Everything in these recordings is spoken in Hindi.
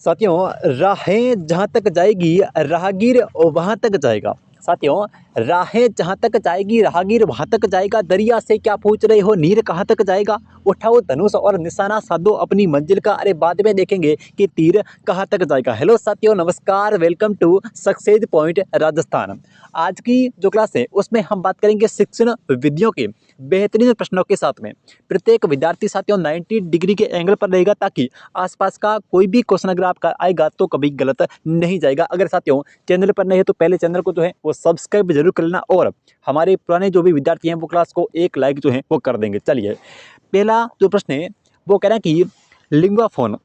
साथियों, राहें जहाँ तक जाएगी राहगीर वहाँ तक जाएगा। साथियों, राहें जहाँ तक जाएगी राहगीर वहाँ तक जाएगा। दरिया से क्या पूछ रहे हो, नीर कहाँ तक जाएगा। उठाओ धनुष और निशाना साधो अपनी मंजिल का, अरे बाद में देखेंगे कि तीर कहाँ तक जाएगा। हेलो साथियों, नमस्कार, welcome to success point Rajasthan. आज की जो क्लास है उसमें हम बात करेंगे शिक्षण विधियों के बेहतरीन प्रश्नों के साथ में। प्रत्येक विद्यार्थी साथियों 90 डिग्री के एंगल पर रहेगा ताकि आसपास का कोई भी क्वेश्चन अगर आपका आएगा तो कभी गलत नहीं जाएगा। अगर साथियों चैनल पर नहीं है तो पहले चैनल को जो है वो सब्सक्राइब जरूर कर लेना और हमारे पुराने जो भी विद्यार्थी हैं वो क्लास को एक लाइक जो है वो कर देंगे। चलिए, पहला जो प्रश्न है वो कह रहा है कि लिंगुआ फोन,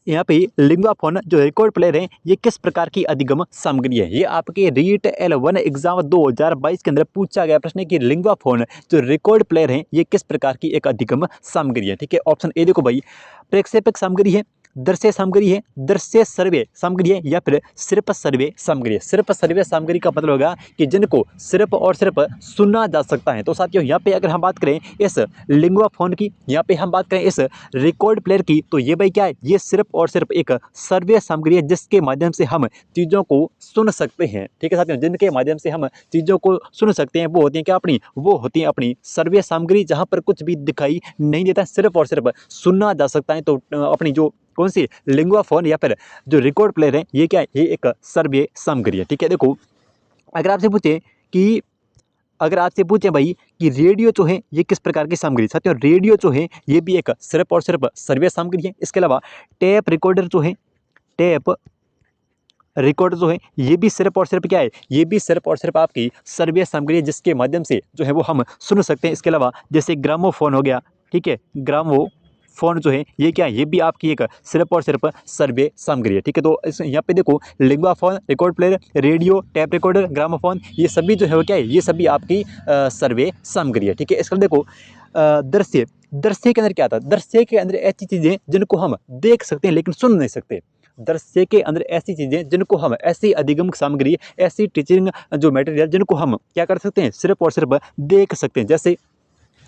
यहाँ पे लिंगुआ फोन जो रिकॉर्ड प्लेयर है ये किस प्रकार की अधिगम सामग्री है। ये आपके रीट L1 एग्जाम 2022 के अंदर पूछा गया प्रश्न है कि लिंगुआ फोन जो रिकॉर्ड प्लेयर है ये किस प्रकार की एक अधिगम सामग्री है। ठीक है, ऑप्शन ए देखो भाई, प्रेक्षेपक सामग्री है, दृश्य सामग्री है, दृश्य सर्वे सामग्री है या फिर सिर्फ सर्वे सामग्री है। सिर्फ सर्वे सामग्री का मतलब होगा कि जिनको सिर्फ और सिर्फ सुना जा सकता है। तो साथियों यहाँ पे अगर हम बात करें इस लिंगुआ फोन की, यहाँ पे हम बात करें इस रिकॉर्ड प्लेयर की, तो ये भाई क्या है, ये सिर्फ और सिर्फ एक सर्वे सामग्री है जिसके माध्यम से हम चीज़ों को सुन सकते हैं। ठीक है साथियों, जिनके माध्यम से हम चीज़ों को सुन सकते हैं वो होती है क्या अपनी, वो होती है अपनी सर्वे सामग्री, जहाँ पर कुछ भी दिखाई नहीं देता, सिर्फ और सिर्फ सुना जा सकता है। तो अपनी जो कौन सी लिंगुआ फोन या फिर जो रिकॉर्ड प्लेयर है ये क्या है, ये एक सर्वे सामग्री है। ठीक है, देखो अगर आपसे पूछे कि भाई कि रेडियो जो है ये किस प्रकार की सामग्री, साथियों रेडियो जो है ये भी एक सिर्फ और सिर्फ सर्वे सामग्री है। इसके अलावा टेप रिकॉर्डर जो है, टेप रिकॉर्डर जो है ये भी सिर्फ और सिर्फ क्या है, ये भी सिर्फ और सिर्फ आपकी सर्वे सामग्री है जिसके माध्यम से जो है वो हम सुन सकते हैं। इसके अलावा जैसे ग्रामोफोन हो गया, ठीक है, ग्रामोफोन जो है ये क्या है, ये भी आपकी एक सिर्फ और सिर्फ सर्वे सामग्री है। ठीक है, तो इस यहाँ पे देखो lingua phone, record player, radio, tap recorder, gramophone, ये सभी जो है वो क्या है, ये सभी आपकी सर्वे सामग्री है। ठीक है, इसके देखो दृश्य, दृश्य के अंदर क्या आता है, दृश्य के अंदर ऐसी चीज़ें जिनको हम देख सकते हैं लेकिन सुन नहीं सकते। दृश्य के अंदर ऐसी चीज़ें जिनको हम, ऐसी अधिगम सामग्री, ऐसी टीचिंग जो मटेरियल जिनको हम क्या कर सकते हैं, सिर्फ और सिर्फ देख सकते हैं।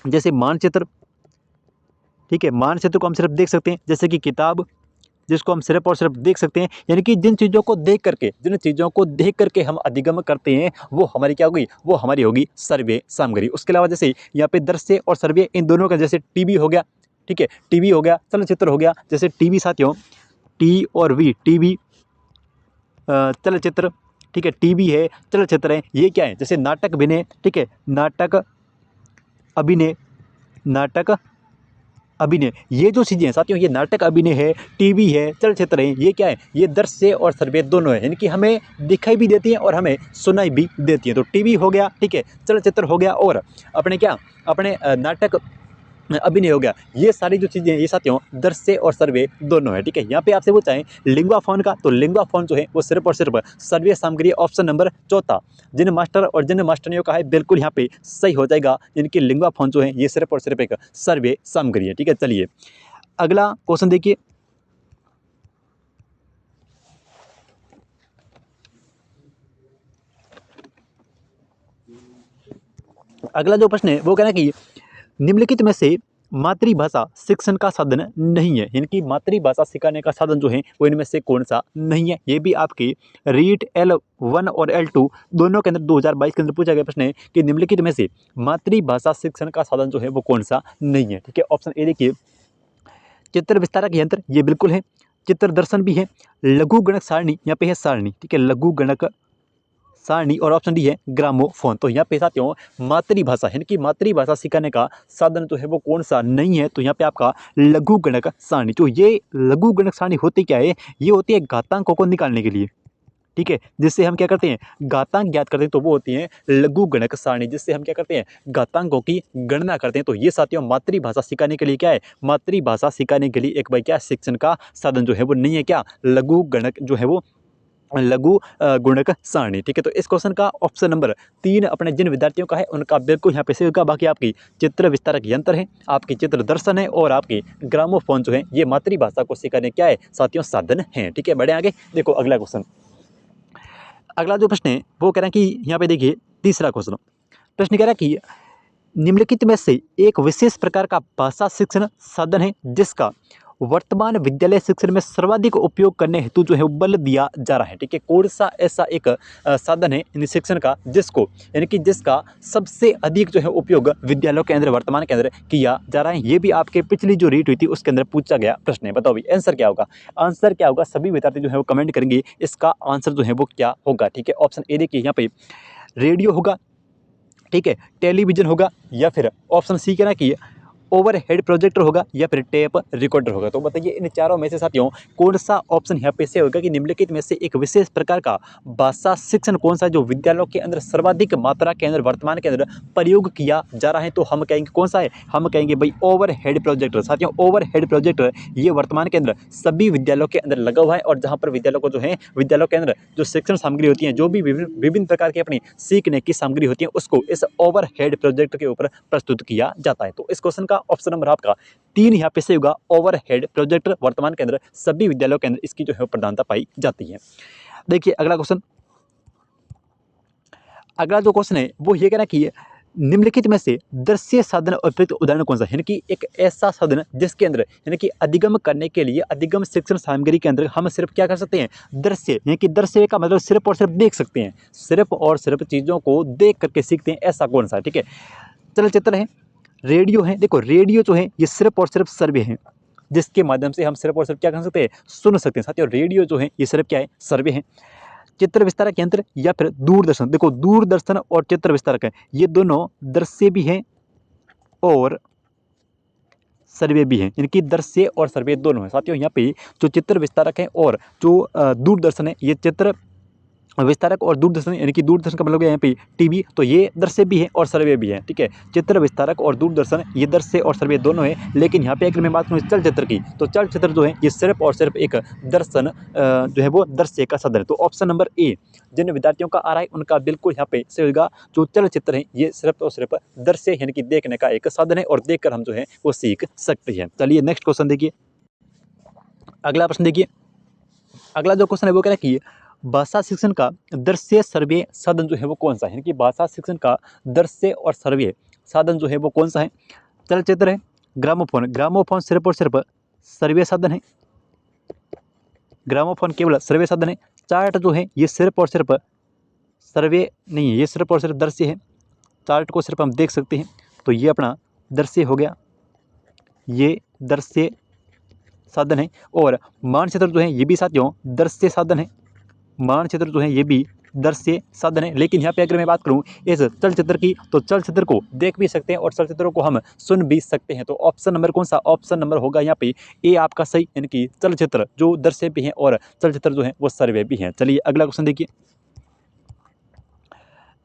जैसे मानचित्र, ठीक है, मानचित्र को हम सिर्फ देख सकते हैं, जैसे कि किताब जिसको हम सिर्फ और सिर्फ देख सकते हैं। यानी कि जिन चीज़ों को देख करके हम अधिगम करते हैं वो हमारी क्या होगी, वो हमारी होगी सर्वे सामग्री। उसके अलावा जैसे यहाँ पे दृश्य और सर्वे इन दोनों का, जैसे टीवी हो गया, ठीक है, टीवी हो गया, चलचित्र हो गया। जैसे टीवी साथियों, टी और वी, टीवी चलचित्र, ठीक है, टीवी है, चलचित्र है, ये क्या है, जैसे नाटक अभिनय, ठीक है, नाटक अभिनय, ये जो चीज़ें हैं साथियों, ये नाटक अभिनय है, टीवी है, चलचित्र है, ये क्या है, ये दृश्य और सर्वे दोनों है। यानी कि हमें दिखाई भी देती हैं और हमें सुनाई भी देती हैं। तो टीवी हो गया, ठीक है, चलचित्र हो गया और अपने नाटक अभिनय हो गया, ये सारी जो चीज़ें ये साथियों दृश्य और सर्वे दोनों है। ठीक है, यहाँ पे आपसे पूछा है लिंगुआ फोन का, तो लिंगुआ फोन जो है वो सिर्फ और सिर्फ सर्वे सामग्री। ऑप्शन नंबर चौथा, जिन मास्टर और जिन मास्टरनियों का है, बिल्कुल यहाँ पे सही हो जाएगा। इनकी लिंगुआ फोन जो है ये सिर्फ और सिर्फ एक सर्वे सामग्री है। ठीक है, चलिए अगला क्वेश्चन देखिए। अगला जो प्रश्न है वो कह रहा है कि निम्नलिखित में से मातृभाषा शिक्षण का साधन नहीं है। इनकी मातृभाषा सिखाने का साधन जो है वो इनमें से कौन सा नहीं है। ये भी आपकी रीट L1 और L2 दोनों के अंदर 2022 के अंदर पूछा गया प्रश्न है कि निम्नलिखित में से मातृभाषा शिक्षण का साधन जो है वो कौन सा नहीं है। ठीक है, ऑप्शन ए देखिए, चित्र विस्तारक यंत्र, ये बिल्कुल है। चित्र दर्शन भी है। लघु गणक सारणी, यहाँ पे है सारणी, ठीक है, लघु गणक सारणी। और ऑप्शन डी है ग्रामोफोन। तो यहाँ पे साथियों मातृभाषा, यानी कि मातृभाषा सिखाने का साधन जो है वो कौन सा नहीं है, तो यहाँ पे आपका लघु गणक सारणी। तो ये लघु गणक सारणी होती क्या है, ये होती है घातांकों को निकालने के लिए, ठीक है, जिससे हम क्या करते हैं, घातांक ज्ञात करते हैं, तो वो होती है लघु गणक सारणी, जिससे हम क्या करते हैं, घातांकों की गणना करते हैं। तो ये साथियों मातृभाषा सिखाने के लिए क्या है, मातृभाषा सिखाने के लिए एक भाई क्या शिक्षण का साधन जो है वो नहीं है, क्या लघु गणक जो है वो लघु गुणक सारणी। ठीक है, तो इस क्वेश्चन का ऑप्शन नंबर 3 अपने जिन विद्यार्थियों का है उनका बिल्कुल यहाँ पे सही होगा। बाकी आपकी चित्र विस्तारक यंत्र है, आपकी चित्र दर्शन है और आपकी ग्रामोफोन जो है ये मातृभाषा को सिखाने क्या है साथियों साधन है। ठीक है, बढ़े आगे, देखो अगला क्वेश्चन। अगला जो प्रश्न है वो कह रहा है कि यहाँ पे देखिए तीसरा क्वेश्चन, प्रश्न कह रहा है कि निम्नलिखित में से एक विशेष प्रकार का भाषा शिक्षण साधन है जिसका वर्तमान विद्यालय शिक्षण में सर्वाधिक उपयोग करने हेतु जो है वो बल दिया जा रहा है। ठीक है, कौन सा ऐसा एक साधन है यानी शिक्षण का जिसको यानी कि जिसका सबसे अधिक जो है उपयोग विद्यालयों के अंदर वर्तमान के अंदर किया जा रहा है। ये भी आपके पिछली जो रीट हुई थी उसके अंदर पूछा गया प्रश्न है। बताओ भाई आंसर क्या होगा? आंसर क्या होगा? सभी विद्यार्थी जो है वो कमेंट करेंगे इसका आंसर जो है वो क्या होगा। ठीक है, ऑप्शन ए देखिए यहाँ पे रेडियो होगा, ठीक है, टेलीविजन होगा, या फिर ऑप्शन सी कहना कि ओवरहेड प्रोजेक्टर होगा, या फिर टेप रिकॉर्डर होगा। तो बताइए इन चारों में से साथियों कौन सा ऑप्शन यहाँ पे से होगा कि निम्नलिखित में से एक विशेष प्रकार का भाषा शिक्षण कौन सा है जो विद्यालयों के अंदर सर्वाधिक मात्रा के अंदर वर्तमान के अंदर प्रयोग किया जा रहा है? तो हम कहेंगे कौन सा है? हम कहेंगे भाई ओवरहेड प्रोजेक्टर। साथियों ओवरहेड प्रोजेक्टर ये वर्तमान के अंदर सभी विद्यालयों के अंदर लगा हुआ है, और जहाँ पर विद्यालयों को जो है विद्यालयों के अंदर जो शिक्षण सामग्री होती है, जो भी विभिन्न प्रकार की अपनी सीखने की सामग्री होती है, उसको इस ओवरहेड प्रोजेक्टर के ऊपर प्रस्तुत किया जाता है। तो इस क्वेश्चन का ऑप्शन नंबर आपका 3 यहाँ पे से होगा, ओवरहेड प्रोजेक्टर वर्तमान के अंदर सभी विद्यालयों के अंदर इसकी जो है प्रधानता पाई जाती है। देखिए अगला क्वेश्चन, अगला जो क्वेश्चन है वो ये कहना कि निम्नलिखित में से दृश्य साधन उपयुक्त उदाहरण कौन सा है? यानी कि एक ऐसा साधन जिसके अंदर यानी कि अधिगम करने के लिए अधिगम शिक्षण सामग्री के अंदर हम सिर्फ क्या कर सकते हैं? दृश्य, यानी कि दृश्य का मतलब सिर्फ और सिर्फ देख सकते हैं, सिर्फ और सिर्फ चीज़ों को देख करके सीखते हैं, ऐसा कौन सा है? ठीक है, चलचित्र है, रेडियो है। देखो रेडियो जो है ये सिर्फ और सिर्फ सर्वे है, जिसके माध्यम से हम सिर्फ और सिर्फ क्या कर सकते हैं? सुन सकते हैं। साथियों रेडियो जो है ये सिर्फ क्या है? सर्वे है। चित्र विस्तारक यंत्र या फिर दूरदर्शन। देखो दूरदर्शन और चित्र विस्तारक है, ये दोनों दृश्य भी हैं और सर्वे भी हैं, यानी कि दृश्य और सर्वे दोनों है। साथियों यहाँ पे जो चित्र विस्तारक है और जो दूरदर्शन है, ये चित्र विस्तारक और दूरदर्शन, यानी कि दूरदर्शन का मतलब यहाँ पे टीवी, तो ये दृश्य भी है और सर्वे भी है। ठीक है, चित्र विस्तारक और दूरदर्शन ये दृश्य और सर्वे दोनों है। लेकिन यहाँ पे अगर मैं बात करूँ चलचित्र की, तो चलचित्र जो है ये सिर्फ और सिर्फ एक दर्शन जो है वो दृश्य का साधन है। तो ऑप्शन नंबर ए जिन विद्यार्थियों का आ रहा है उनका बिल्कुल यहाँ पे से होगा, जो चलचित्र है ये सिर्फ और सिर्फ दृश्य यानी कि देखने का एक साधन है, और देखकर हम जो है वो सीख सकते हैं। चलिए नेक्स्ट क्वेश्चन देखिए, अगला प्रश्न देखिए। अगला जो क्वेश्चन है वो कह रहा है कि भाषा शिक्षण का दृश्य सर्वे साधन जो है वो कौन सा है? यानी कि भाषा शिक्षण का दृश्य और सर्वे साधन जो है वो कौन सा है? चलचित्र है, ग्रामोफोन, ग्रामोफोन सिर्फ और सिर्फ सर्वे साधन है, ग्रामोफोन केवल सर्वे साधन है। चार्ट जो है ये सिर्फ और सिर्फ सर्वे नहीं है, ये सिर्फ और सिर्फ दृश्य है, चार्ट को सिर्फ हम देख सकते हैं, तो ये अपना दृश्य हो गया, ये दृश्य साधन है। और मानचित्र जो है ये भी साथियों दृश्य साधन है, मानचित्र जो है ये भी दृश्य साधन है। लेकिन यहाँ पे अगर मैं बात करूँ इस चलचित्र की, तो चलचित्र को देख भी सकते हैं और चलचित्रों को हम सुन भी सकते हैं। तो ऑप्शन नंबर कौन सा? ऑप्शन नंबर होगा यहाँ पे ए आपका सही, यानी कि चलचित्र जो दृश्य भी हैं और चलचित्र जो है वो सर्वे भी हैं। चलिए अगला क्वेश्चन देखिए।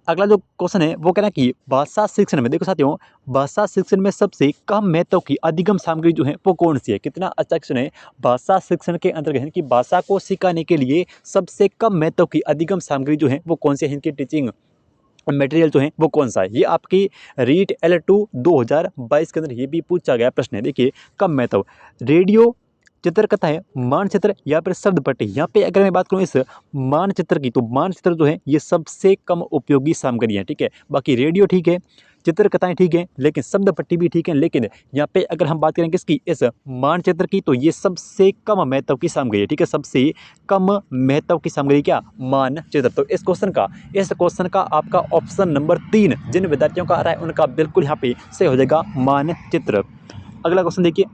अगला जो क्वेश्चन है वो कहना कि भाषा शिक्षण में, देखो साथियों भाषा शिक्षण में सबसे कम महत्व की अधिगम सामग्री जो है वो कौन सी है? कितना अच्छा क्वेश्चन है। भाषा शिक्षण के अंतर्गत है कि भाषा को सिखाने के लिए सबसे कम महत्व की अधिगम सामग्री जो है वो कौन सी है? इनकी टीचिंग मटेरियल जो है वो कौन सा है? ये आपकी रीट L2 2022 के अंदर ये भी पूछा गया प्रश्न है। देखिए कम महत्व, रेडियो, चित्रकथा है, मानचित्र या फिर शब्द पट्टी। यहाँ पे अगर मैं बात करूँ इस मानचित्र की, तो मानचित्र जो है ये सबसे कम उपयोगी सामग्री है। ठीक है, बाकी रेडियो ठीक है, चित्रकथाएं ठीक है, लेकिन शब्द पट्टी भी ठीक है। लेकिन यहाँ पे अगर हम बात करें किसकी? इस मानचित्र की, तो ये सबसे कम महत्व की सामग्री है। ठीक है, सबसे कम महत्व की सामग्री क्या? मानचित्र। तो इस क्वेश्चन का आपका ऑप्शन नंबर 3 जिन विद्यार्थियों का आ रहा है उनका बिल्कुल यहाँ पे सही हो जाएगा, मानचित्र। अगला क्वेश्चन देखिए।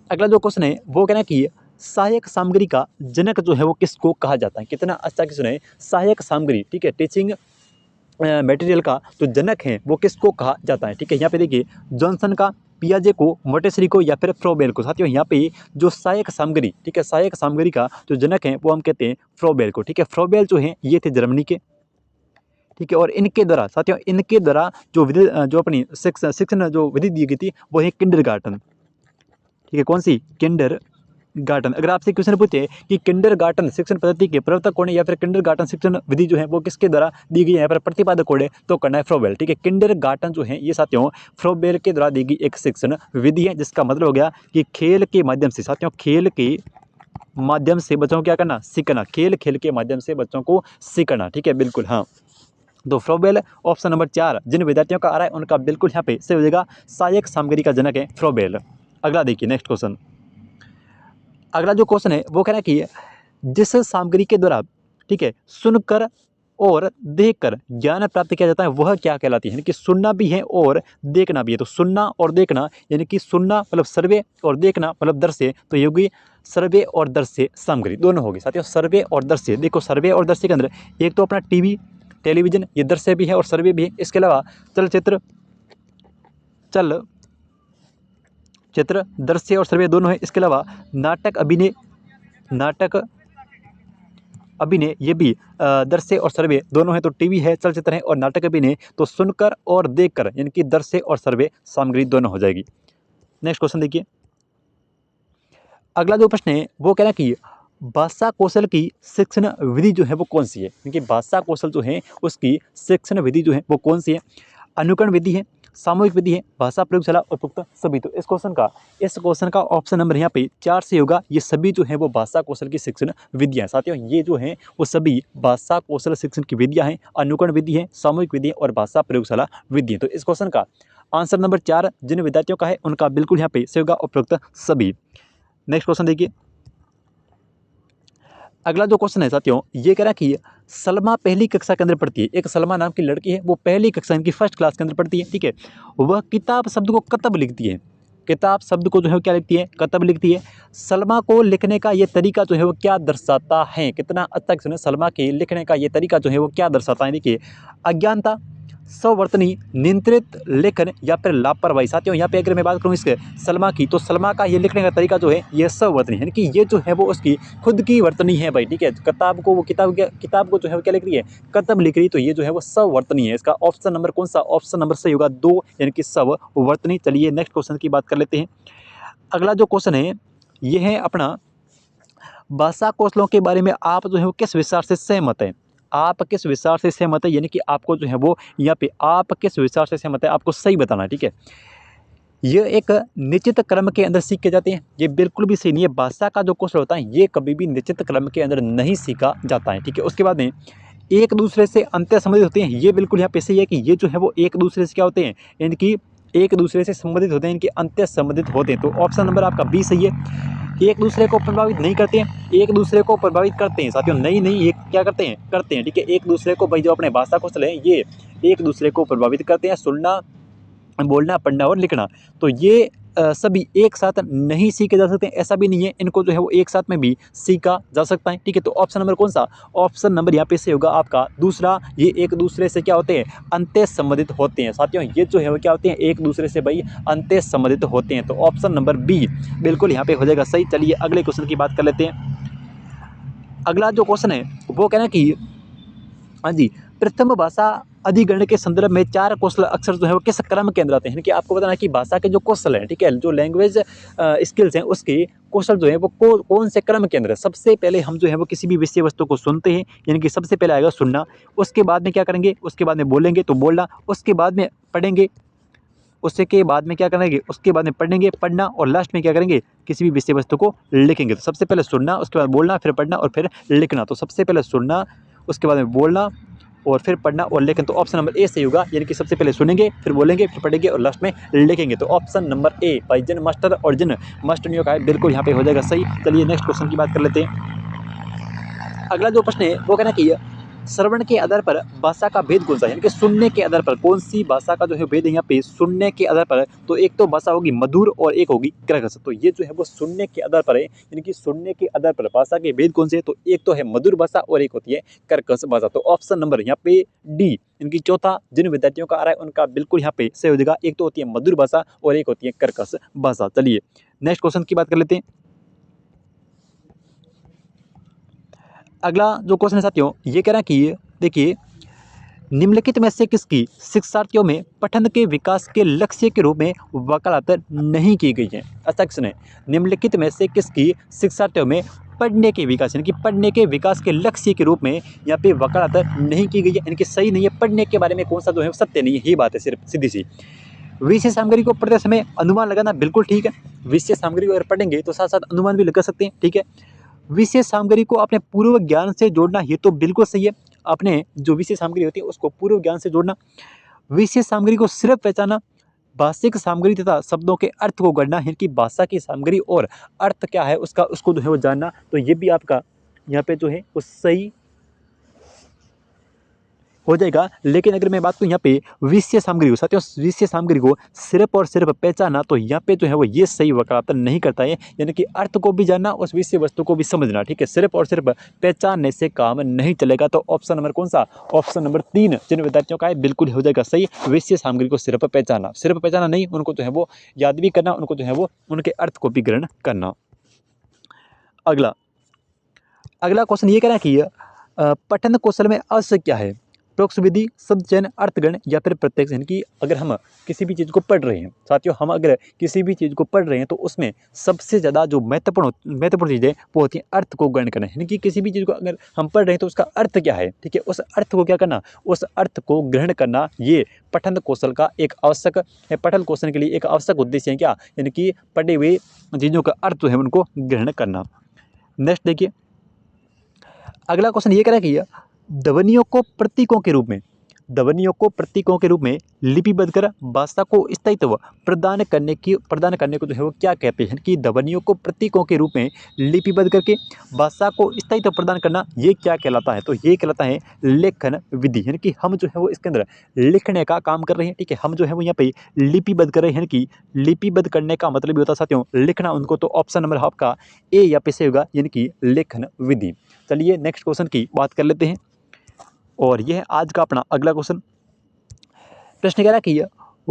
अगला जो क्वेश्चन है वो कहना है कि सहायक सामग्री का जनक जो है वो किसको कहा जाता है? कितना अच्छा क्वेश्चन है। सहायक सामग्री, ठीक है, टीचिंग मटेरियल का जो जनक है वो किसको कहा जाता है? ठीक है, यहाँ पे देखिए जॉनसन का, पियाजे को, मोटेसरी को या फिर फ्रोबेल को। साथियों यहाँ पे जो सहायक सामग्री, ठीक है, सहायक सामग्री का जो जनक है वो हम कहते हैं फ्रोबेल को। ठीक है, फ्रोबेल जो है ये थे जर्मनी के। ठीक है, और इनके द्वारा साथियों इनके द्वारा जो विधि जो अपनी शिक्षण जो विधि दी गई थी वो है किंडरगार्टन। ठीक है, कौन सी? किंडरगार्टन। अगर आपसे क्वेश्चन पूछे कि किंडरगार्टन शिक्षण पद्धति के प्रवर्तक कौन है या फिर किंडरगार्टन शिक्षण विधि जो है वो किसके द्वारा दी गई है, यहाँ पर प्रतिपादक कौन है, तो करना है फ्रोबेल। ठीक है, किंडरगार्टन जो है ये साथियों फ्रोबेल के द्वारा दी गई एक शिक्षण विधि है, जिसका मतलब हो गया कि खेल के माध्यम से, साथियों खेल के माध्यम से बच्चों को क्या करना? सीखना। खेल के माध्यम से बच्चों को सीखना। ठीक है, बिल्कुल हाँ। तो फ्रोबेल ऑप्शन नंबर 4 जिन विद्यार्थियों का आ रहा है उनका बिल्कुल यहाँ पे सही हो जाएगा, सहायक सामग्री का जनक है फ्रोबेल। अगला देखिए नेक्स्ट क्वेश्चन। अगला जो क्वेश्चन है वो कह रहा है कि जिस सामग्री के द्वारा, ठीक है, सुनकर और देखकर ज्ञान प्राप्त किया जाता है वह क्या कहलाती है। यानी कि सुनना भी है और देखना भी है। तो सुनना और देखना, यानी कि सुनना मतलब सर्वे और देखना मतलब दृश्य, तो ये होगी सर्वे और दृश्य सामग्री, दोनों होगी साथियों। सर्वे और दृश्य, देखो सर्वे और दृश्य के अंदर एक तो अपना टीवी टेलीविजन ये दृश्य भी है और सर्वे भी है। इसके अलावा चलचित्र दृश्य और सर्वे दोनों है। इसके अलावा नाटक अभिनय ये भी दृश्य और सर्वे दोनों है। तो टीवी है, चलचित्र है और नाटक अभिनय, तो सुनकर और देखकर यानी कि दृश्य और सर्वे सामग्री दोनों हो जाएगी। नेक्स्ट क्वेश्चन देखिए। अगला जो प्रश्न है वो कह रहा है कि भाषा कौशल की शिक्षण विधि जो है वो कौन सी है। क्योंकि भाषा कौशल जो है उसकी शिक्षण विधि जो है वो कौन सी है। अनुकरण विधि है, सामूहिक विधि है, भाषा प्रयोगशाला, उपयुक्त सभी। तो इस क्वेश्चन का ऑप्शन नंबर यहाँ पे 4 से होगा। ये सभी जो है वो भाषा कौशल की शिक्षण विधियाँ साथियों, ये जो है वो सभी भाषा कौशल शिक्षण की विधियाँ हैं। अनुकरण विधि है, सामूहिक विधि है और भाषा प्रयोगशाला विधि है। तो इस क्वेश्चन का आंसर नंबर 4 जिन विद्यार्थियों का है उनका बिल्कुल यहाँ पे सही होगा, उपयुक्त सभी। नेक्स्ट क्वेश्चन देखिए। अगला जो क्वेश्चन है साथियों ये कह रहा है कि सलमा पहली कक्षा के अंदर पढ़ती है। एक सलमा नाम की लड़की है, वो पहली कक्षा इनकी फर्स्ट क्लास के अंदर पढ़ती है, ठीक है। वह किताब शब्द को कतब लिखती है। किताब शब्द को जो है क्या लिखती है, कतब लिखती है। सलमा को लिखने का ये तरीका जो है वो क्या दर्शाता है। कितना अच्छा सुने, सलमा के लिखने का ये तरीका जो है वो क्या दर्शाता है। देखिए, अज्ञानता, सवर्तनी, नियंत्रित लेखन या फिर लापरवाही। साथियों यहाँ पे अगर मैं बात करूँ इसके सलमा की, तो सलमा का ये लिखने का तरीका जो है ये सवर्तनी, यानी कि ये जो है वो उसकी खुद की वर्तनी है भाई, ठीक है। किताब को जो है वो क्या लिख रही है, कतब लिख रही, तो ये जो है वो सवर्तनी है। इसका ऑप्शन नंबर कौन सा, ऑप्शन नंबर सही होगा 2, यानी कि सवर्तनी। चलिए नेक्स्ट क्वेश्चन की बात कर लेते हैं। अगला जो क्वेश्चन है ये है अपना भाषा कौशलों के बारे में आप जो है वो किस विचार से सहमत है। आप किस विचार से सहमत है, यानी कि आपको जो है वो यहाँ पे आप किस विचार से सहमत है आपको सही बताना है, ठीक है। ये एक निश्चित क्रम के अंदर सीखे जाते हैं, ये बिल्कुल भी सही नहीं है। भाषा का जो कौशल होता है ये कभी भी निश्चित क्रम के अंदर नहीं सीखा जाता है, ठीक है। उसके बाद में एक दूसरे से अंतर संबंधित होते हैं, ये बिल्कुल यहाँ पे सही है कि ये जो है वो एक दूसरे से क्या होते हैं, इनकी एक दूसरे से संबंधित होते हैं, इनके अंतर संबंधित होते हैं। तो ऑप्शन नंबर आपका बी सही है। एक दूसरे को प्रभावित नहीं करते हैं, एक दूसरे को प्रभावित करते हैं साथियों, नहीं ये क्या करते हैं, ठीक है। एक दूसरे को भाई जो अपने भाषा कौशल है ये एक दूसरे को प्रभावित करते हैं। सुनना, बोलना, पढ़ना और लिखना, तो ये सभी एक साथ नहीं सीखे जा सकते, ऐसा भी नहीं है। इनको जो है वो एक साथ में भी सीखा जा सकता है, ठीक है। तो ऑप्शन नंबर कौन सा, ऑप्शन नंबर यहाँ पे से होगा आपका दूसरा। ये एक दूसरे से क्या होते हैं, अंतर संबंधित होते हैं साथियों। ये जो है वो क्या होते हैं, एक दूसरे से भाई अंतर संबंधित होते हैं। तो ऑप्शन नंबर बी बिल्कुल यहाँ पे हो जाएगा सही। चलिए अगले क्वेश्चन की बात कर लेते हैं। अगला जो क्वेश्चन है वो कहना कि हाँ जी, प्रथम भाषा अधिग्रहण के संदर्भ में 4 कौशल अक्षर जो है वो किस क्रम के अंदर आते हैं। कि आपको बताना है कि भाषा के जो कौशल है, ठीक है, जो लैंग्वेज स्किल्स हैं उसके कौशल जो है वो कौन से क्रम के अंदर है। सबसे पहले हम जो है वो किसी भी विषय वस्तु को सुनते हैं, यानी कि सबसे पहले आएगा सुनना, उसके बाद में क्या करेंगे, उसके बाद में बोलेंगे तो बोलना, उसके बाद में पढ़ेंगे, उसके बाद में क्या करेंगे, उसके बाद में पढ़ेंगे, पढ़ना, और लास्ट में क्या करेंगे, किसी भी विषय वस्तु को लिखेंगे। तो सबसे पहले सुनना, उसके बाद बोलना, फिर पढ़ना और फिर लिखना। तो सबसे पहले सुनना, उसके बाद में बोलना और फिर पढ़ना और लिखना। तो ऑप्शन नंबर ए सही होगा, यानी कि सबसे पहले सुनेंगे, फिर बोलेंगे, फिर पढ़ेंगे और लास्ट में लिखेंगे। तो ऑप्शन नंबर ए भाई जन मास्टर और जन मास्टर का है, बिल्कुल यहाँ पे हो जाएगा सही। चलिए नेक्स्ट क्वेश्चन की बात कर लेते हैं। अगला जो प्रश्न है वो कहना कि श्रवण के आधार पर भाषा का भेद कौन सा है, यानी कि सुनने के आधार पर कौन सी भाषा का जो है भेद है यहाँ पे सुनने के आधार पर। तो एक तो भाषा होगी मधुर और एक होगी कर्कश। तो ये जो है वो सुनने के आधार पर है, यानी कि सुनने के आधार पर भाषा के भेद कौन से है। तो एक तो है मधुर भाषा और एक होती है कर्कश भाषा। तो ऑप्शन नंबर यहाँ पे डी, इनकी चौथा जिन विद्यार्थियों का आ रहा है उनका बिल्कुल यहाँ पे सही हो जाएगा। एक तो होती है मधुर भाषा और एक होती है कर्कश भाषा। चलिए नेक्स्ट क्वेश्चन की बात कर लेते हैं। अगला जो क्वेश्चन है साथियों ये कह रहा है कि देखिए, निम्नलिखित में से किसकी शिक्षार्थियों में पठन के विकास के लक्ष्य के रूप में वकालत नहीं की गई है। अच्छा सुने, निम्नलिखित में से किसकी शिक्षार्थियों में पढ़ने के विकास, यानी कि पढ़ने के विकास के लक्ष्य के रूप में यहाँ पे वकालत नहीं की गई है, यानी कि सही नहीं है। पढ़ने के बारे में कौन सा जो है सत्य नहीं है, ये बात है सिर्फ सीधी सी। विषय सामग्री को पढ़ते समय अनुमान लगाना बिल्कुल ठीक है। विषय सामग्री को अगर पढ़ेंगे तो साथ साथ अनुमान भी लगा सकते हैं, ठीक है। विषय सामग्री को अपने पूर्व ज्ञान से जोड़ना ये तो बिल्कुल सही है। अपने जो विषय सामग्री होती है उसको पूर्व ज्ञान से जोड़ना। विषय सामग्री को सिर्फ पहचाना, भाषिक सामग्री तथा शब्दों के अर्थ को गढ़ना, यानी कि भाषा की सामग्री और अर्थ क्या है उसका, उसको जो है वो जानना। तो ये भी आपका यहाँ पे जो है वो सही हो जाएगा। लेकिन अगर मैं बात करूँ यहाँ पे विषय सामग्री को, साथियों विषय सामग्री को सिर्फ और सिर्फ पहचाना, तो यहाँ पे जो है वो ये सही वकालत नहीं करता है। यानी कि अर्थ को भी जानना, उस विषय वस्तु को भी समझना, ठीक है। सिर्फ और सिर्फ पहचानने से काम नहीं चलेगा। तो ऑप्शन नंबर कौन सा, ऑप्शन नंबर 3 जिन विद्यार्थियों का है बिल्कुल हो जाएगा सही। विषय सामग्री को सिर्फ पहचाना, सिर्फ पहचाना नहीं, उनको जो है वो याद भी करना, उनको जो है वो उनके अर्थ को भी ग्रहण करना। अगला अगला क्वेश्चन ये कह रहा है कि पठन कौशल में अवश्य क्या है। प्रोक्ष विधि, शब्द चयन, अर्थगण या फिर प्रत्यक्ष। यानी कि अगर हम किसी भी चीज़ को पढ़ रहे हैं साथियों, हम अगर किसी भी चीज़ को पढ़ रहे हैं तो उसमें सबसे ज़्यादा जो महत्वपूर्ण चीज़ है वो होती है अर्थ को ग्रहण करना। यानी कि किसी भी चीज़ को अगर हम पढ़ रहे हैं तो उसका अर्थ क्या है, ठीक है, उस अर्थ को क्या करना, उस अर्थ को ग्रहण करना, ये पठन कौशल का एक आवश्यक है। पठन कौशल के लिए एक आवश्यक उद्देश्य है क्या, यानी कि पढ़े हुए चीज़ों का अर्थ जो है उनको ग्रहण करना। नेक्स्ट देखिए, अगला क्वेश्चन ये कह रहा है कि ध्वनियों को प्रतीकों के रूप में, ध्वनियों को प्रतीकों के रूप में लिपिबद्ध कर भाषा को स्थायित्व प्रदान करने को जो है वो क्या कहते हैं। कि ध्वनियों को प्रतीकों के रूप में लिपिबद्ध करके भाषा को स्थायित्व प्रदान करना, ये क्या कहलाता है। तो ये कहलाता है लेखन विधि। यानी कि हम जो है वो इसके अंदर लिखने का काम कर रहे हैं, ठीक है, हम जो है वो यहाँ पे लिपिबद्ध कर रहे हैं। कि लिपिबद्ध करने का मतलब ये होता है साथियों लिखना उनको। तो ऑप्शन नंबर आपका ए या पे से होगा, यानी कि लेखन विधि। चलिए नेक्स्ट क्वेश्चन की बात कर लेते हैं, और यह है आज का अपना अगला क्वेश्चन। प्रश्न कह रहा है कि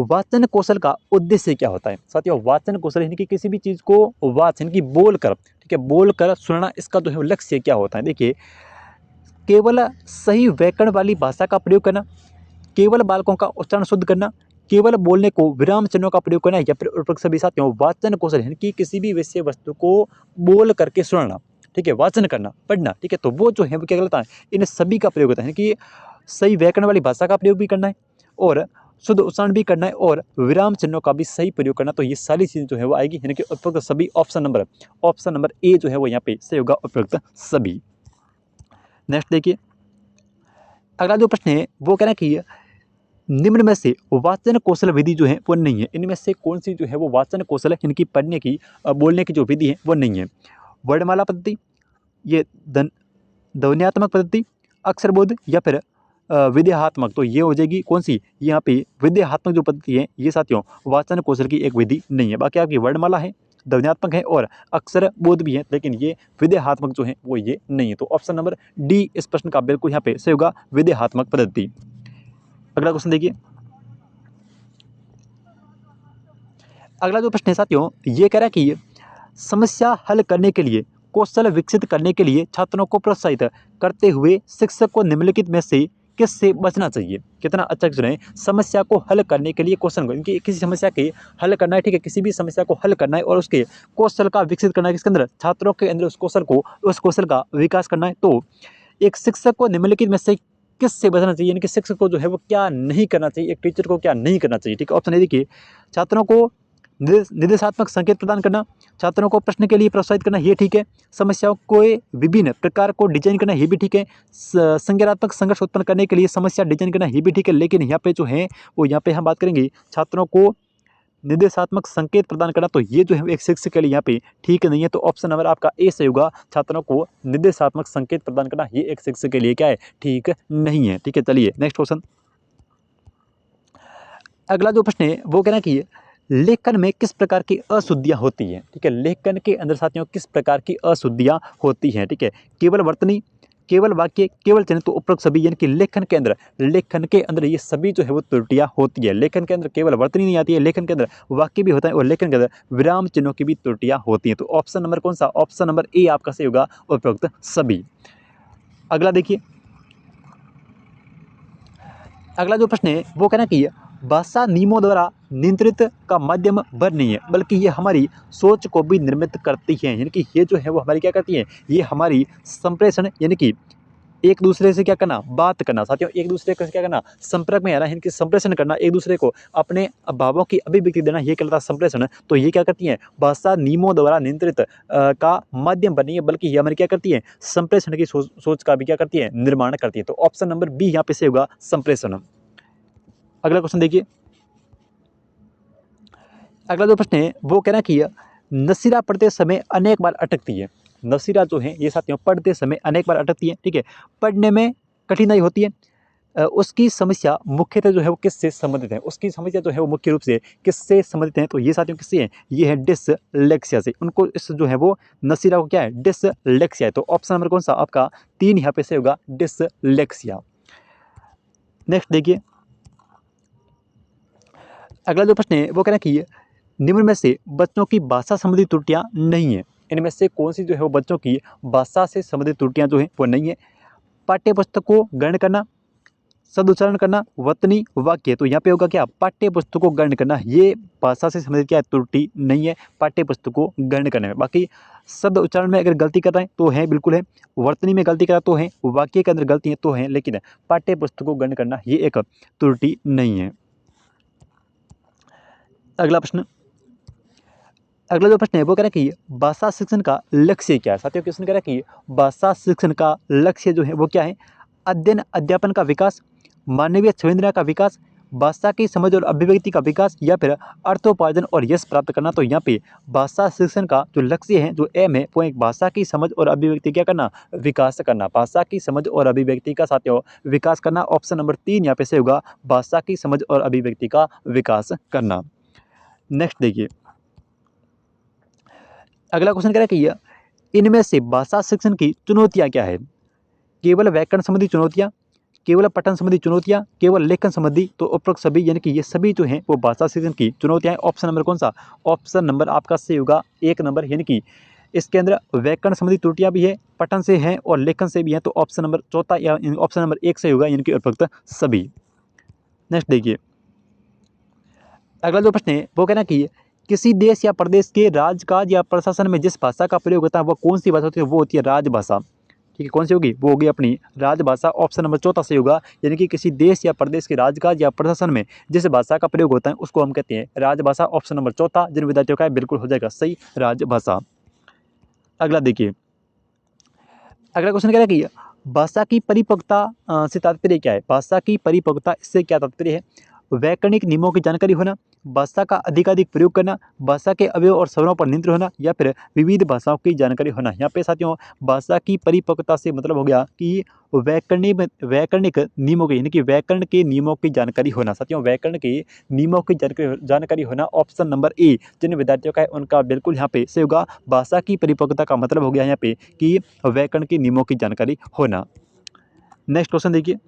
वाचन कौशल का उद्देश्य क्या होता है। साथियों वाचन कौशल यानी कि किसी भी चीज़ को वाचन की बोल कर, ठीक है, बोल कर सुनना, इसका जो है लक्ष्य क्या होता है। देखिए, केवल सही व्याकरण वाली भाषा का प्रयोग करना, केवल बालकों का उच्चारण शुद्ध करना, केवल बोलने को विराम चिन्हों का प्रयोग करना, या फिर उपरोक्त सभी। साथियों वाचन कौशल यानी कि किसी भी विषय वस्तु को बोल करके सुनना, ठीक है, वाचन करना, पढ़ना, ठीक है, तो वो जो है वो क्या कहलाता है, इन सभी का प्रयोग होता है। कि सही व्याकरण वाली भाषा का प्रयोग भी करना है, और शुद्ध उच्चारण भी करना है, और विराम चिन्हों का भी सही प्रयोग करना। तो ये सारी चीज़ें जो है वो आएगी, यानी कि उपरोक्त सभी। ऑप्शन नंबर ए जो है वो यहाँ पे सही होगा, उपरोक्त सभी। नेक्स्ट देखिए, अगला जो प्रश्न है वो कह रहा है कि निम्न में से वाचन कौशल विधि जो है वो नहीं है। इनमें से कौन सी जो है वो वाचन कौशल है, इनकी पढ़ने की बोलने की जो विधि है वो नहीं है। वर्णमाला पद्धति, ये ध्वन्यात्मक पद्धति, अक्षरबोध, या फिर विद्यात्मक। तो ये हो जाएगी कौन सी, यहाँ पे विद्यात्मक जो पद्धति है ये साथियों वाचन कौशल की एक विधि नहीं है। बाकी आपकी वर्णमाला है, ध्वन्यात्मक है और अक्षर बोध भी है, लेकिन ये विद्यात्मक जो है वो ये नहीं है। तो ऑप्शन नंबर डी इस प्रश्न का बिल्कुल यहाँ पे सही होगा, विद्यात्मक पद्धति। अगला क्वेश्चन देखिए, अगला जो प्रश्न है साथियों ये कह रहा है कि समस्या हल करने के लिए, कौशल विकसित करने के लिए छात्रों को प्रोत्साहित करते हुए शिक्षक को निम्नलिखित में से किससे बचना चाहिए। कितना अच्छा सुने, समस्या को हल करने के लिए कौशल, इनकी किसी समस्या के हल करना है, ठीक है, किसी भी समस्या को हल करना है और उसके कौशल का विकसित करना है, किसके अंदर, छात्रों के अंदर उस कौशल का विकास करना है। तो एक शिक्षक को निम्नलिखित में से किससे बचना चाहिए, यानी कि शिक्षक को जो है वो क्या नहीं करना चाहिए, एक टीचर को क्या नहीं करना चाहिए। ठीक है, ऑप्शन ए देखिए, छात्रों को निर्देशात्मक संकेत प्रदान करना, छात्रों को प्रश्न के लिए प्रोत्साहित करना, ये ठीक है, समस्याओं को विभिन्न प्रकार को डिजाइन करना, ये भी ठीक है, संज्ञानात्मक संघर्ष उत्पन्न करने के लिए समस्या डिजाइन करना, ये भी ठीक है। लेकिन यहाँ पे जो है वो यहाँ पे हम बात करेंगे छात्रों को निर्देशात्मक संकेत प्रदान करना, तो ये जो है एक शिक्षक के लिए यहाँ पे ठीक नहीं है। तो ऑप्शन नंबर आपका ए सही होगा, छात्रों को निर्देशात्मक संकेत प्रदान करना ये एक शिक्षक के लिए क्या है, ठीक नहीं है। ठीक है, चलिए नेक्स्ट क्वेश्चन। अगला जो प्रश्न है वो कहना कि लेखन में किस प्रकार की अशुद्धियाँ होती हैं। ठीक है, लेखन के अंदर साथियों किस प्रकार की अशुद्धियाँ होती हैं। ठीक है, केवल वर्तनी, केवल वाक्य, केवल चिन्ह, तो उपरोक्त सभी, यानी कि लेखन के अंदर ये सभी जो है वो त्रुटियां होती है। लेखन के अंदर केवल वर्तनी नहीं आती है, लेखन के अंदर वाक्य भी होता है और लेखन के अंदर विराम चिन्हों की भी त्रुटियां होती हैं। तो ऑप्शन नंबर कौन सा, ऑप्शन नंबर ए आपका सही होगा, उपरोक्त सभी। अगला देखिए, अगला जो प्रश्न है वो कहना कि भाषा नियमों द्वारा नियंत्रित का माध्यम भर नहीं है, बल्कि ये हमारी सोच को भी निर्मित करती है। यानी कि ये जो है वो हमारी क्या करती है, ये हमारी संप्रेषण, यानी कि एक दूसरे से क्या करना, बात करना साथियों, एक दूसरे का क्या करना, संपर्क में आना, इनकी संप्रेषण करना, एक दूसरे को अपने भावों की अभिव्यक्ति देना, ये कहलाता है संप्रेषण। तो ये क्या करती है, भाषा नियमों द्वारा नियंत्रित का माध्यम बनी है, बल्कि ये हमारी क्या करती है, संप्रेषण की सोच का भी क्या करती है, निर्माण करती है। तो ऑप्शन नंबर बी यहाँ पे से होगा, संप्रेषण। अगला क्वेश्चन देखिए, अगला जो प्रश्न है वो कहना कि नसीरा पढ़ते समय अनेक बार अटकती है। नसीरा जो है ये साथियों पढ़ते समय अनेक बार अटकती है, ठीक है। पढ़ने में कठिनाई होती है। उसकी समस्या मुख्यतः जो है वो किससे संबंधित है, उसकी समस्या जो है वो मुख्य रूप से किससे संबंधित है, तो ये साथियों किससे है, ये है डिसलेक्सिया से। उनको इस जो है वो नसीरा को क्या है, डिसलेक्सिया है। तो ऑप्शन नंबर कौन सा आपका 3 यहाँ पे से होगा, डिसलेक्सिया। नेक्स्ट देखिए, अगला जो प्रश्न है वो कहना कि निम्न में से बच्चों की भाषा संबंधी त्रुटियां नहीं है। इनमें से कौन सी जो है वो बच्चों की भाषा से संबंधित त्रुटियां जो है वो नहीं है। पाठ्य पुस्तक को ग्रहण करना, सदुच्चारण करना, वतनी वाक्य। तो यहाँ पे होगा क्या, पाठ्य पुस्तक को ग्रहण करना, ये भाषा से संबंधित क्या है, त्रुटि नहीं है पाठ्य पुस्तक को ग्रहण करने में। बाकी शब्द उच्चारण में अगर गलती कर रहे हैं तो है, बिल्कुल है। वर्तनी में गलती करा तो है, वाक्य के अंदर गलती है तो है, लेकिन पाठ्य पुस्तक को ग्रहण करना ये एक त्रुटि नहीं है। अगला प्रश्न, अगला जो प्रश्न है वो कह रहा है कि भाषा शिक्षण का लक्ष्य क्या है। साथियों क्वेश्चन कह रहा है कि भाषा शिक्षण का लक्ष्य जो है वो क्या है, अध्ययन अध्यापन का विकास, मानवीय संवेदना का विकास, भाषा की समझ और अभिव्यक्ति का विकास, या फिर अर्थोपार्जन और यश प्राप्त करना। तो यहाँ पे भाषा शिक्षण का जो लक्ष्य है, जो एम है, वो एक भाषा की समझ और अभिव्यक्ति क्या करना, विकास करना। भाषा की समझ और अभिव्यक्ति का साथियों विकास करना। ऑप्शन नंबर 3 यहाँ पे से होगा, भाषा की समझ और अभिव्यक्ति का विकास करना। नेक्स्ट देखिए, अगला क्वेश्चन कह रहा है कि इनमें से भाषा शिक्षण की चुनौतियां क्या है। केवल व्याकरण संबंधी चुनौतियां, केवल पठन संबंधी चुनौतियां, केवल लेखन संबंधी। तो उपरोक्त सभी यानी कि ये सभी जो हैं वो भाषा शिक्षण की चुनौतियां हैं। ऑप्शन नंबर कौन सा, ऑप्शन नंबर आपका सही होगा 1 नंबर, यानी कि इसके अंदर व्याकरण संबंधी त्रुटियां भी है, पठन से हैं और लेखन से भी हैं। तो ऑप्शन नंबर चौथा या ऑप्शन नंबर 1 सही होगा, यानी कि उपरोक्त सभी। नेक्स्ट देखिए, अगला जो प्रश्न है वो कहना कि किसी देश या प्रदेश के राजकाज या प्रशासन में जिस भाषा का प्रयोग होता है वो कौन सी भाषा होती है, वो होती है राजभाषा। ठीक है, कौन सी होगी, वो होगी अपनी राजभाषा। ऑप्शन नंबर चौथा सही होगा, यानी कि किसी देश या प्रदेश के राजकाज या प्रशासन में जिस भाषा का प्रयोग होता है उसको हम कहते हैं राजभाषा। ऑप्शन नंबर चौथा जिन विद्यार्थियों का है बिल्कुल हो जाएगा सही, राजभाषा। अगला देखिए, अगला क्वेश्चन कह रहा है कि भाषा की परिपक्वता से तात्पर्य क्या है। भाषा की परिपक्वता इससे क्या तात्पर्य है, वैकरणिक नियमों की जानकारी होना, भाषा का अधिकाधिक प्रयोग करना, भाषा के अवयव और स्वरों पर नियंत्रण होना, या फिर विविध भाषाओं की जानकारी होना। यहाँ पे साथियों भाषा की परिपक्वता से मतलब हो गया कि वैकरणिक नियमों के, यानी कि व्याकरण के नियमों की जानकारी होना। साथियों व्याकरण के नियमों की जानकारी होना। ऑप्शन नंबर ए जिन विद्यार्थियों का है उनका बिल्कुल यहाँ पे से होगा। भाषा की परिपक्वता का मतलब हो गया यहाँ पे कि व्याकरण के नियमों की जानकारी होना। नेक्स्ट क्वेश्चन देखिए,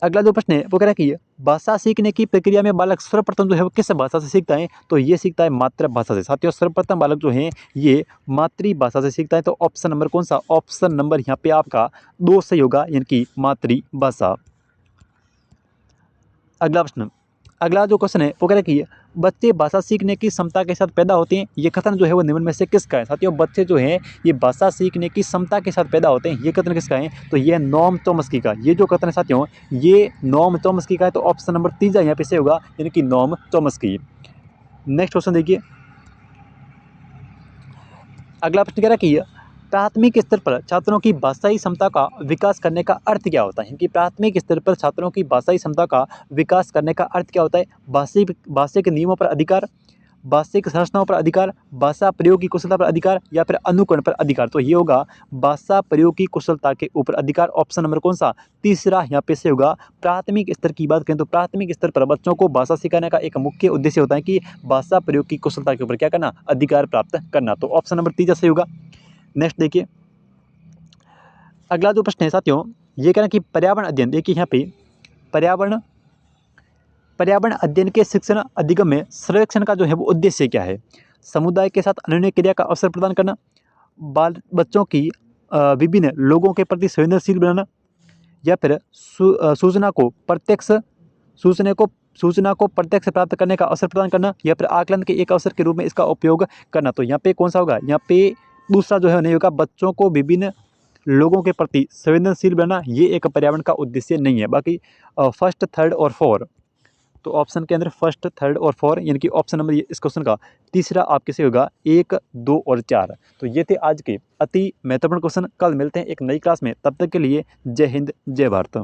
अगला जो प्रश्न है वो कह रहा है कि भाषा सीखने की प्रक्रिया में बालक सर्वप्रथम जो है वो किस भाषा से सीखता है, तो ये सीखता है मातृभाषा से। साथियों सर्वप्रथम बालक जो है ये मातृभाषा से सीखता है। तो ऑप्शन नंबर कौन सा, ऑप्शन नंबर यहाँ पे आपका 2 सही होगा, यानी कि मातृभाषा। अगला प्रश्न, अगला जो क्वेश्चन है वो कह रहा है कि बच्चे भाषा सीखने की क्षमता के साथ पैदा होते हैं, ये कथन जो है वो निम्न में से किसका है। साथियों बच्चे जो हैं ये भाषा सीखने की क्षमता के साथ पैदा होते हैं, ये कथन किसका है, तो ये नोम चॉम्स्की का। ये जो कथन है साथियों ये नोम चॉम्स्की का है। तो ऑप्शन नंबर 3 यहाँ पे से होगा, यानी कि नोम चॉम्स्की। नेक्स्ट क्वेश्चन देखिए, अगला प्रश्न कह रहा है कि प्राथमिक स्तर पर छात्रों की भाषाई क्षमता का विकास करने का अर्थ क्या होता है। कि प्राथमिक स्तर पर छात्रों की भाषाई क्षमता का विकास करने का अर्थ क्या होता है, भाषिक नियमों पर अधिकार, भाषिक संरचनाओं पर अधिकार, भाषा प्रयोग की कुशलता पर अधिकार, या फिर अनुकरण पर अधिकार। तो ये होगा भाषा प्रयोग की कुशलता के ऊपर अधिकार। ऑप्शन नंबर कौन सा, तीसरा यहाँ पे से होगा। प्राथमिक स्तर की बात करें तो प्राथमिक स्तर पर बच्चों को भाषा सिखाने का एक मुख्य उद्देश्य होता है कि भाषा प्रयोग की कुशलता के ऊपर क्या करना, अधिकार प्राप्त करना। तो ऑप्शन नंबर 3 सही होगा। नेक्स्ट देखिए, अगला जो प्रश्न है साथियों ये कहना कि पर्यावरण अध्ययन, देखिए यहाँ पे पर्यावरण अध्ययन के शिक्षण अधिगम में सर्वेक्षण का जो है वो उद्देश्य क्या है। समुदाय के साथ अनन्य क्रिया का अवसर प्रदान करना, बच्चों की विभिन्न लोगों के प्रति संवेदनशील बनाना, या फिर सूचना को प्रत्यक्ष प्राप्त करने का अवसर प्रदान करना, या फिर आकलन के एक अवसर के रूप में इसका उपयोग करना। तो यहाँ पे कौन सा होगा, यहाँ पे दूसरा जो है नहीं होगा। बच्चों को विभिन्न लोगों के प्रति संवेदनशील बनाना ये एक पर्यावरण का उद्देश्य नहीं है। बाकी फर्स्ट, थर्ड और 4, तो ऑप्शन के अंदर फर्स्ट, थर्ड और 4, यानी कि ऑप्शन नंबर इस क्वेश्चन का तीसरा आपके से होगा 1, 2 और 4। तो ये थे आज के अति महत्वपूर्ण क्वेश्चन। कल मिलते हैं एक नई क्लास में, तब तक के लिए जय हिंद जय भारत।